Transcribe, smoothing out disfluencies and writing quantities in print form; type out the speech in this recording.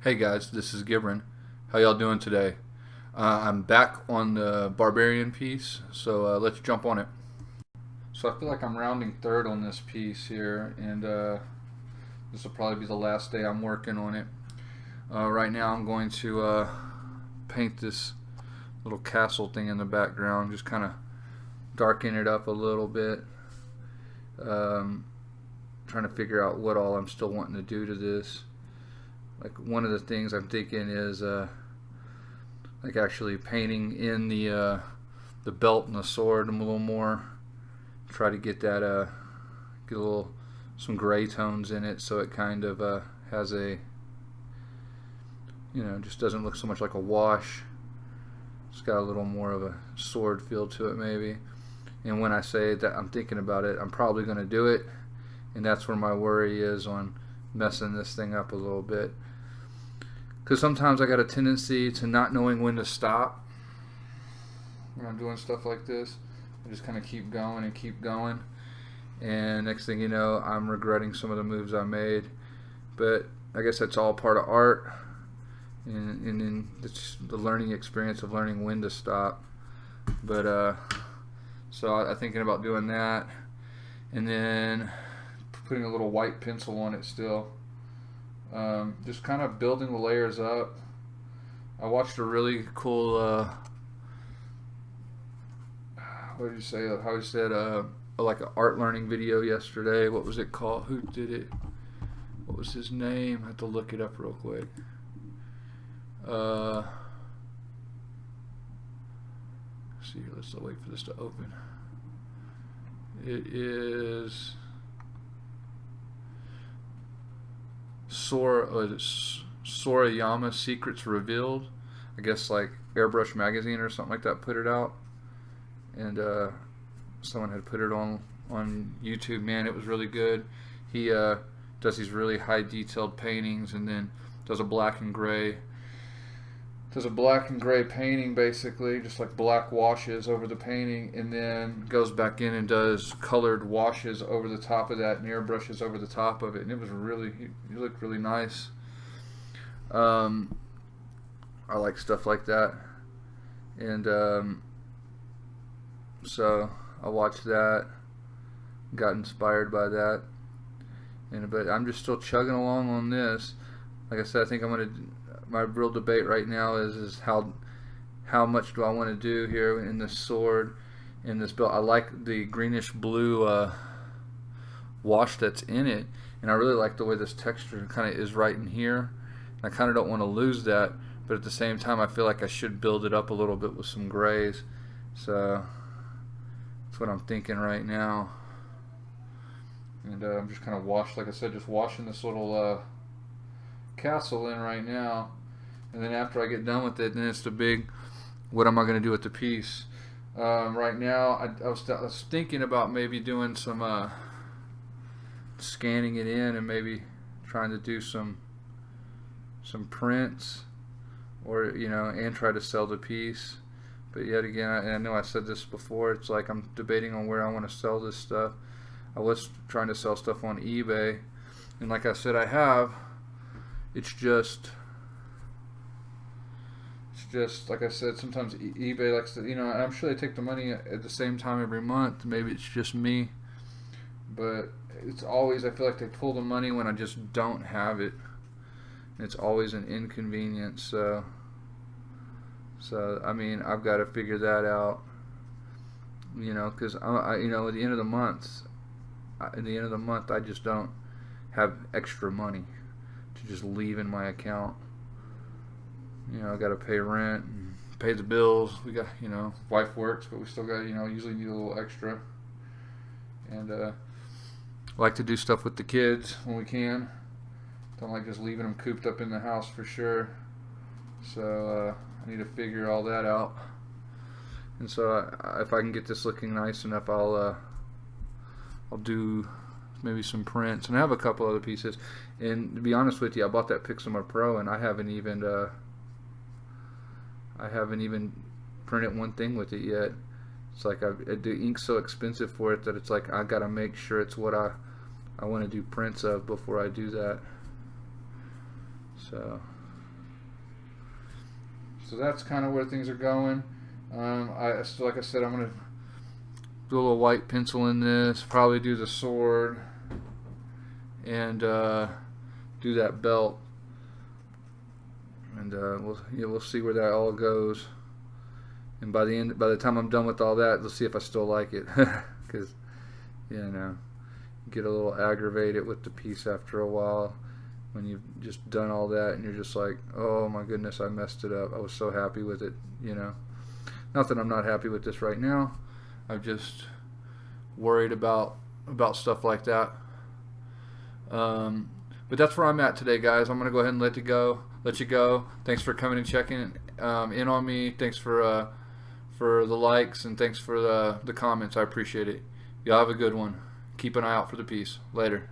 Hey guys, this is Gibran. How y'all doing today? I'm back on the barbarian piece, so let's jump on it. So I feel like I'm rounding third on this piece here, and this will probably be the last day I'm working on it. Right now I'm going to paint this little castle thing in the background, just kind of darken it up a little bit. Trying to figure out what all I'm still wanting to do to this. Like one of the things I'm thinking is like actually painting in the belt and the sword a little more. Try to get that get a little some gray tones in it so it kind of has a, just doesn't look so much like a wash. It's got a little more of a sword feel to it maybe. And when I say that I'm thinking about it, I'm probably going to do it, and that's where my worry is on messing this thing up a little bit. Because sometimes I got a tendency to not knowing when to stop when I'm doing stuff like this. I just kind of keep going and keep going, and next thing you know, I'm regretting some of the moves I made. But I guess that's all part of art, and then it's the learning experience of learning when to stop. But so I'm thinking about doing that, and then putting a little white pencil on it still. Just kind of building the layers up. I watched a really cool what did you say, how he said like an art learning video yesterday. What was it called? Who did it? What was his name? I have to look it up real quick. Let's see here, let's wait for this to open. It is Sorayama Secrets Revealed. I guess like Airbrush Magazine or something like that put it out, and someone had put it on YouTube. Man, it was really good. He does these really high detailed paintings, and then does a black and gray painting, basically just like black washes over the painting, and then goes back in and does colored washes over the top of that and airbrushes over the top of it, and it was really, he looked really nice. I like stuff like that, and so I watched that, got inspired by that, but I'm just still chugging along on this. Like I said, I think my real debate right now is how much do I want to do here in this sword, in this belt. I like the greenish blue wash that's in it, and I really like the way this texture kind of is right in here. And I kind of don't want to lose that, but at the same time I feel like I should build it up a little bit with some grays. So that's what I'm thinking right now. And I'm just kind of like I said, just washing this little castle in right now. And then after I get done with it, then it's the big, what am I going to do with the piece? Right now, I was thinking about maybe doing some scanning it in, and maybe trying to do some prints, or and try to sell the piece. But yet again, I know I said this before, it's like I'm debating on where I want to sell this stuff. I was trying to sell stuff on eBay, and like I said, I have. It's just like I said, sometimes eBay likes to, I'm sure they take the money at the same time every month. Maybe it's just me, but it's always, I feel like they pull the money when I just don't have it. And it's always an inconvenience. So I mean, I've got to figure that out. Because at the end of the month, I just don't have extra money to just leave in my account. I got to pay rent and pay the bills. We got, wife works, but we still got, usually need a little extra. And like to do stuff with the kids when we can. Don't like just leaving them cooped up in the house for sure. So I need to figure all that out. And so if I can get this looking nice enough, I'll do maybe some prints, and I have a couple other pieces. And to be honest with you, I bought that Pixelmar Pro, and I haven't even printed one thing with it yet. It's like the ink's so expensive for it that it's like I gotta make sure it's what I want to do prints of before I do that. So So that's kind of where things are going. I still, like I said, I'm gonna do a little white pencil in this. Probably do the sword and do that belt, and we'll see where that all goes. And by the time I'm done with all that, let's see if I still like it, because get a little aggravated with the piece after a while when you've just done all that and you're just like, oh my goodness, I messed it up. I was so happy with it, Not that I'm not happy with this right now. I'm just worried about stuff like that. But that's where I'm at today, guys. I'm gonna go ahead and let you go. Thanks for coming and checking in on me. Thanks for the likes, and thanks for the comments. I appreciate it. Y'all have a good one. Keep an eye out for the piece. Later.